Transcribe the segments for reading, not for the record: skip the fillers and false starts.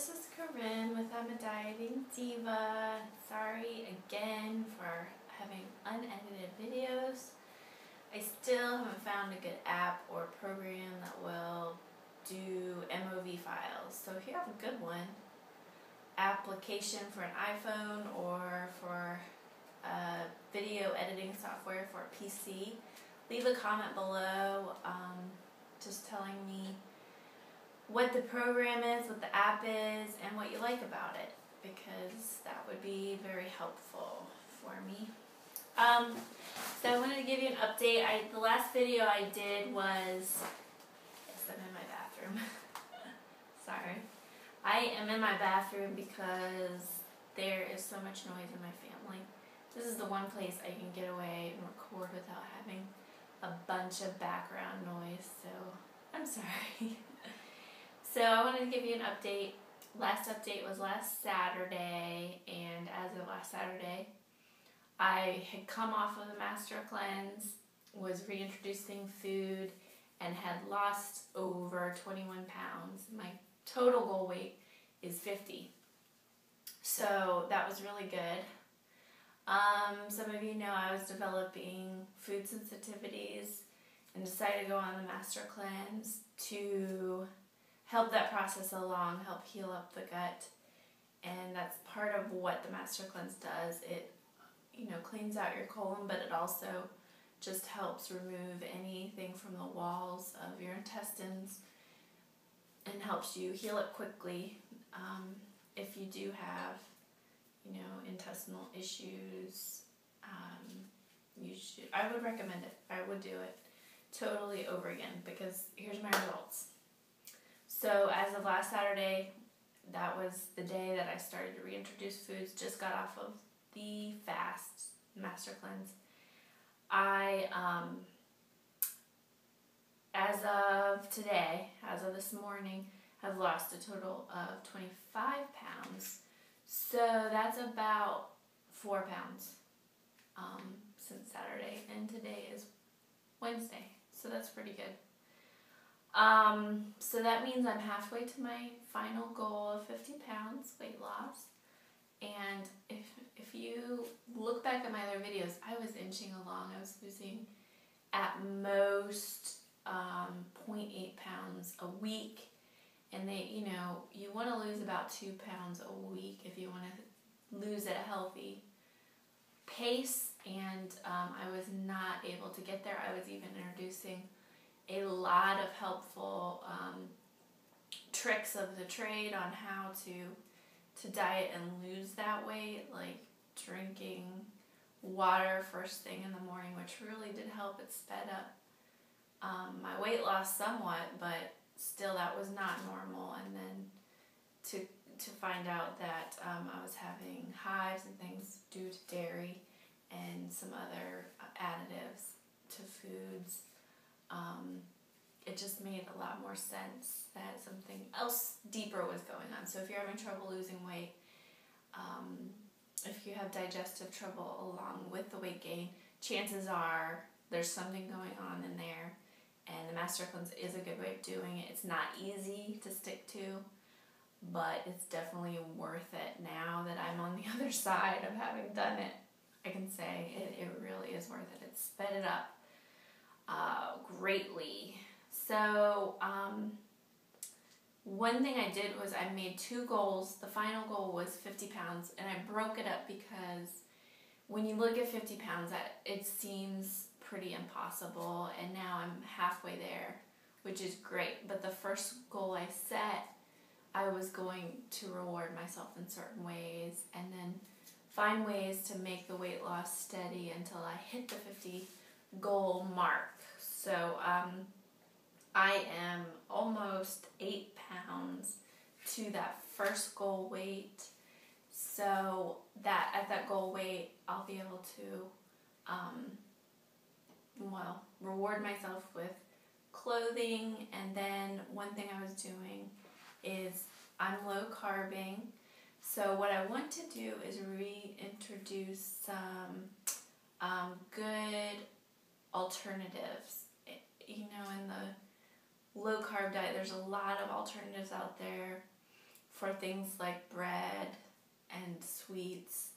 this is Corinne with I'm a Dieting Diva. Sorry again for having unedited videos. I still haven't found a good app or program that will do MOV files. So if you have a good one, application for an iPhone or for video editing software for a PC, leave a comment below just telling me what the program is, what the app is, and what you like about it, because that would be very helpful for me. So I wanted to give you an update. The last video I did was, yes, I'm in my bathroom. Sorry. I am in my bathroom because there is so much noise in my family. This is the one place I can get away and record without having a bunch of background noise, so I'm sorry. So I wanted to give you an update. Last update was last Saturday, and as of last Saturday, I had come off of the Master Cleanse, was reintroducing food, and had lost over 21 pounds. My total goal weight is 50. So that was really good. Some of you know I was developing food sensitivities and decided to go on the Master Cleanse to help that process along, help heal up the gut. And that's part of what the Master Cleanse does. It, cleans out your colon, but it also just helps remove anything from the walls of your intestines and helps you heal it quickly. If you do have, intestinal issues, I would recommend it. I would do it totally over again, because here's my results. So as of last Saturday, that was the day that I started to reintroduce foods, just got off of the fast Master Cleanse. As of today, as of this morning, have lost a total of 25 pounds. So that's about 4 pounds since Saturday, and today is Wednesday, so that's pretty good. So that means I'm halfway to my final goal of 50 pounds weight loss. And if you look back at my other videos, I was inching along. I was losing at most 0.8 pounds a week. And you want to lose about 2 pounds a week if you want to lose at a healthy pace. And I was not able to get there. I was even introducing a lot of helpful tricks of the trade on how to diet and lose that weight, like drinking water first thing in the morning, which really did help. It sped up my weight loss somewhat, but still that was not normal. And then to find out that I was having hives and things due to dairy and some other additives to foods, it just made a lot more sense that something else deeper was going on. So if you're having trouble losing weight, if you have digestive trouble along with the weight gain, chances are there's something going on in there, and the Master Cleanse is a good way of doing it. It's not easy to stick to, but it's definitely worth it. Now that I'm on the other side of having done it, I can say it really is worth it. It's sped it up greatly. So one thing I did was I made 2 goals. The final goal was 50 pounds, and I broke it up because when you look at 50 pounds, it seems pretty impossible, and now I'm halfway there, which is great. But the first goal I set, I was going to reward myself in certain ways and then find ways to make the weight loss steady until I hit the 50 goal mark. So I am almost 8 pounds to that first goal weight. So that at that goal weight, I'll be able to reward myself with clothing. And then one thing I was doing is I'm low carbing. So what I want to do is reintroduce some good alternatives. In the low carb diet, there's a lot of alternatives out there for things like bread and sweets,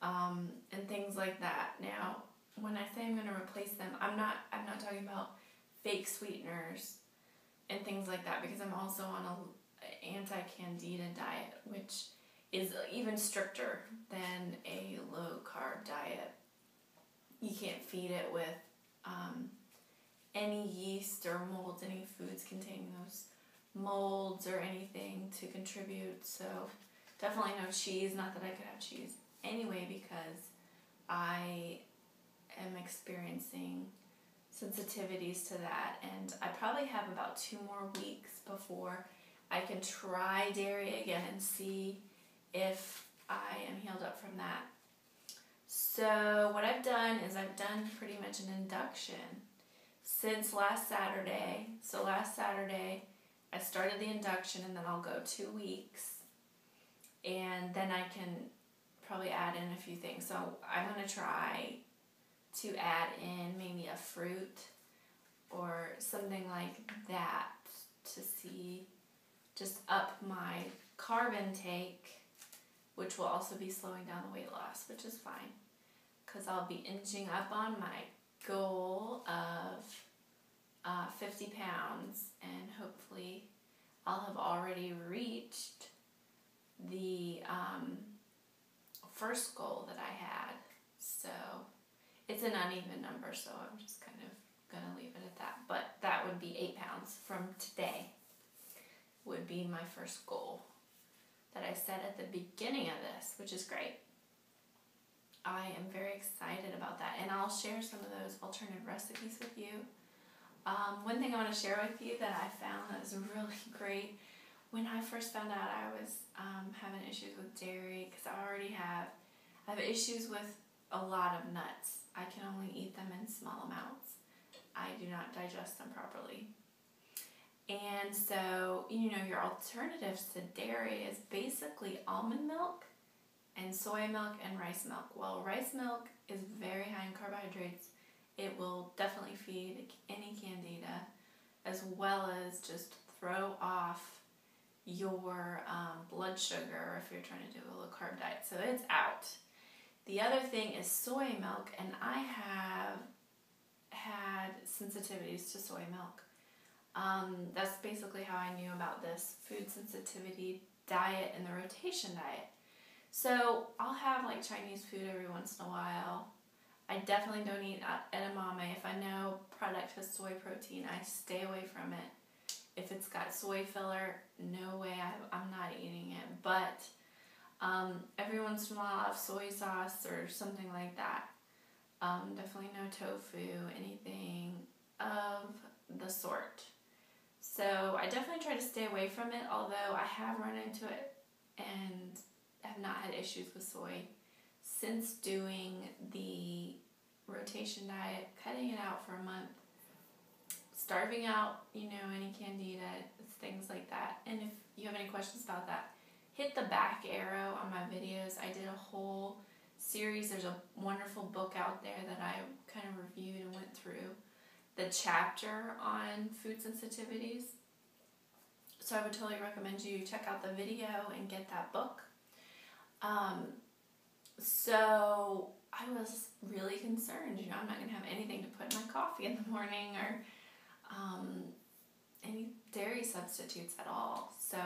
and things like that. Now, when I say I'm going to replace them, I'm not talking about fake sweeteners and things like that, because I'm also on a anti-candida diet, which is even stricter than a low-carb diet. You can't feed it with any yeast or molds, any foods containing those molds or anything to contribute. So definitely no cheese. Not that I could have cheese anyway, because I am experiencing sensitivities to that, and I probably have about 2 more weeks before I can try dairy again and see if I am healed up from that. So what I've done is I've done pretty much an induction since last Saturday. So last Saturday I started the induction, and then I'll go 2 weeks, and then I can probably add in a few things. So I'm going to try to add in maybe a fruit or something like that to see, just up my carb intake, which will also be slowing down the weight loss, which is fine, because I'll be inching up on my goal of 50 pounds, and hopefully I'll have already reached the first goal that I had. So it's an uneven number, so I'm just kind of going to leave it at that. But that would be 8 pounds from today would be my first goal that I set at the beginning of this, which is great. I am very excited about that, and I'll share some of those alternative recipes with you. One thing I want to share with you that I found that was really great, when I first found out I was having issues with dairy, because I have issues with a lot of nuts. I can only eat them in small amounts. I do not digest them properly. And so, your alternatives to dairy is basically almond milk and soy milk and rice milk. Well, rice milk is very high in carbohydrates. It will definitely feed any candida, as well as just throw off your blood sugar if you're trying to do a low carb diet. So it's out. The other thing is soy milk, and I have had sensitivities to soy milk. That's basically how I knew about this food sensitivity diet and the rotation diet. So I'll have like Chinese food every once in a while. I definitely don't eat edamame. If I know product has soy protein, I stay away from it. If it's got soy filler, no way, I'm not eating it. But every once in a while I'll have soy sauce or something like that. Definitely no tofu, anything of the sort. So I definitely try to stay away from it, although I have run into it and have not had issues with soy since doing the rotation diet, cutting it out for a month, starving out, any candida, things like that. And if you have any questions about that, hit the back arrow on my videos. I did a whole series. There's a wonderful book out there that I kind of reviewed and went through the chapter on food sensitivities. So I would totally recommend you check out the video and get that book. So I was really concerned, I'm not going to have anything to put in my coffee in the morning, or any dairy substitutes at all. So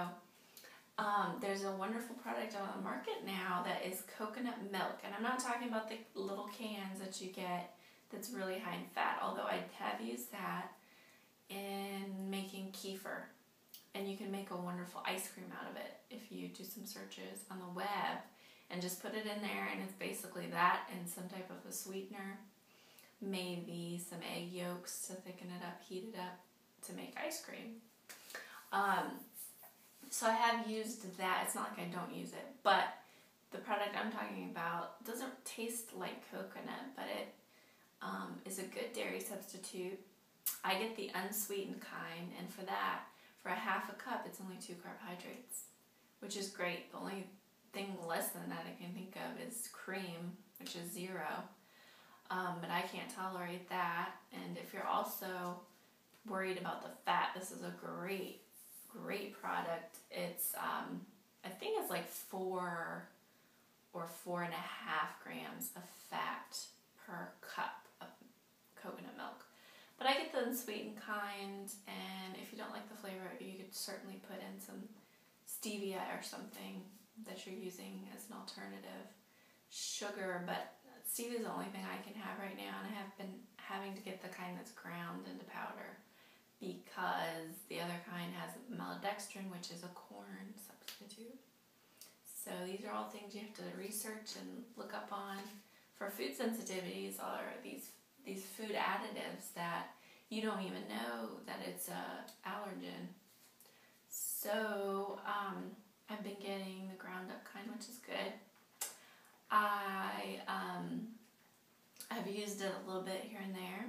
there's a wonderful product on the market now that is coconut milk. And I'm not talking about the little cans that you get that's really high in fat, although I have used that in making kefir. And you can make a wonderful ice cream out of it if you do some searches on the web and just put it in there, and it's basically that and some type of a sweetener, maybe some egg yolks to thicken it up, heat it up to make ice cream. So I have used that. It's not like I don't use it, but the product I'm talking about doesn't taste like coconut, but it is a good dairy substitute. I get the unsweetened kind, and for that, for a half a cup, it's only 2 carbohydrates, which is great. The only thing less than that I can think of is cream, which is 0. But I can't tolerate that. And if you're also worried about the fat, this is a great great product. It's, I think it's like 4 or 4.5 grams of fat per cup of coconut milk. But I get the unsweetened kind, and if you don't like the flavor, you could certainly put in some stevia or something that you're using as an alternative sugar, but stevia is the only thing I can have right now, and I have been having to get the kind that's ground into powder because the other kind has maltodextrin, which is a corn substitute. So these are all things you have to research and look up on. For food sensitivities are these food additives that you don't even know that it's a allergen. So I've been getting the ground up kind, which is good. I've used it a little bit here and there.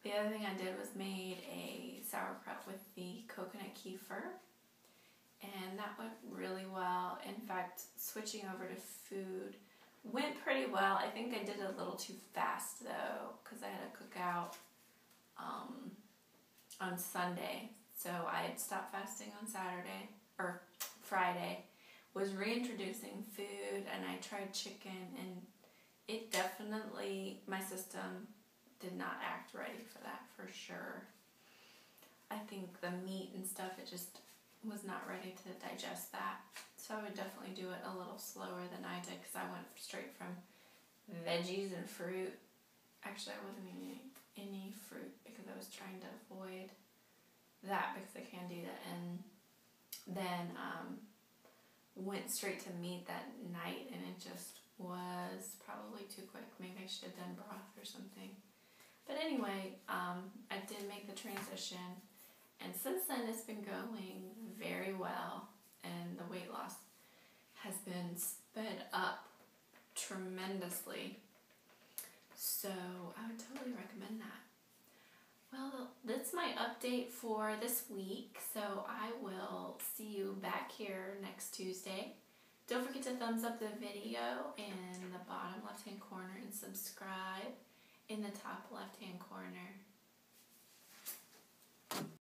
The other thing I did was made a sauerkraut with the coconut kefir, and that went really well. In fact, switching over to food went pretty well. I think I did it a little too fast though, because I had a cookout on Sunday. So I had stopped fasting on Saturday, or Friday, was reintroducing food, and I tried chicken, and it definitely, my system did not act ready for that, for sure. I think the meat and stuff, it just was not ready to digest that. So I would definitely do it a little slower than I did, because I went straight from veggies and fruit. Actually, I wasn't eating any fruit because I was trying to avoid that because of candida, and then went straight to meat that night, and it just was probably too quick. Maybe I should have done broth or something. But anyway, I did make the transition, and since then it's been going very well, and the weight loss has been sped up tremendously. So I would totally recommend that. Well, that's my update for this week, so I will see you back here next Tuesday. Don't forget to thumbs up the video in the bottom left-hand corner and subscribe in the top left-hand corner.